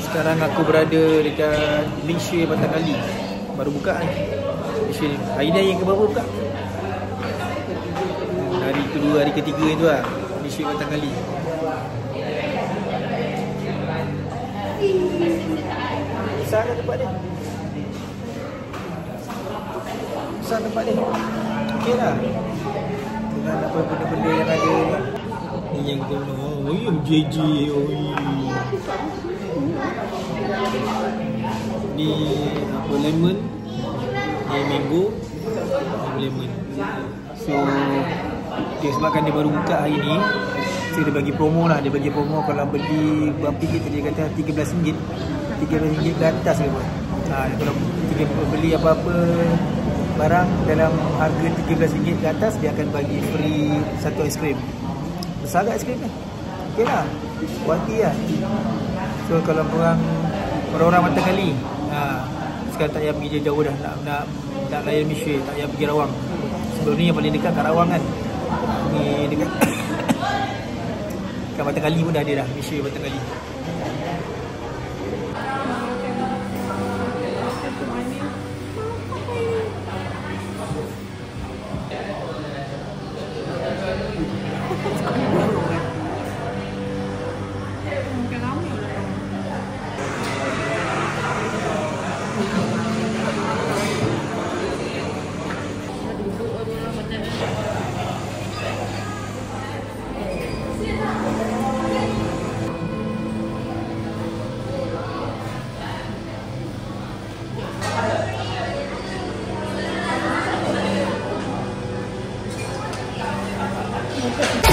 Sekarang aku berada dekat Malaysia Batang Kali. Baru buka kan Malaysia ni. Hari ni yang keberapa buka? Hari kedua, hari ketiga tu lah, Malaysia Batang Kali. Besar kan tempat dia? Besar tempat dia? Okey lah. Dengan apa benda-benda yang ada ni yang kita nak. Oh, MJJ. Ni apa, lemon. Ni mango. Ni lemon. So dia sebabkan dia baru buka hari ni, so dia bagi promo lah. Dia bagi promo kalau beli berapa gitu, dia kata RM13. RM13 ke atas ke apa. Kalau beli apa-apa barang dalam harga RM13 ke atas, dia akan bagi free satu aiskrim. Besar ke aiskrim ni? Okey lah, kualiti lah. So kalau orang-orang Batang Kali, sekarang tak payah pergi jauh dah nak layan Malaysia, tak payah pergi Rawang. Sebelum ni yang paling dekat kat Rawang kan. Ni dekat kat Batang Kali pun dah ada dah, Malaysia Batang Kali. Okay.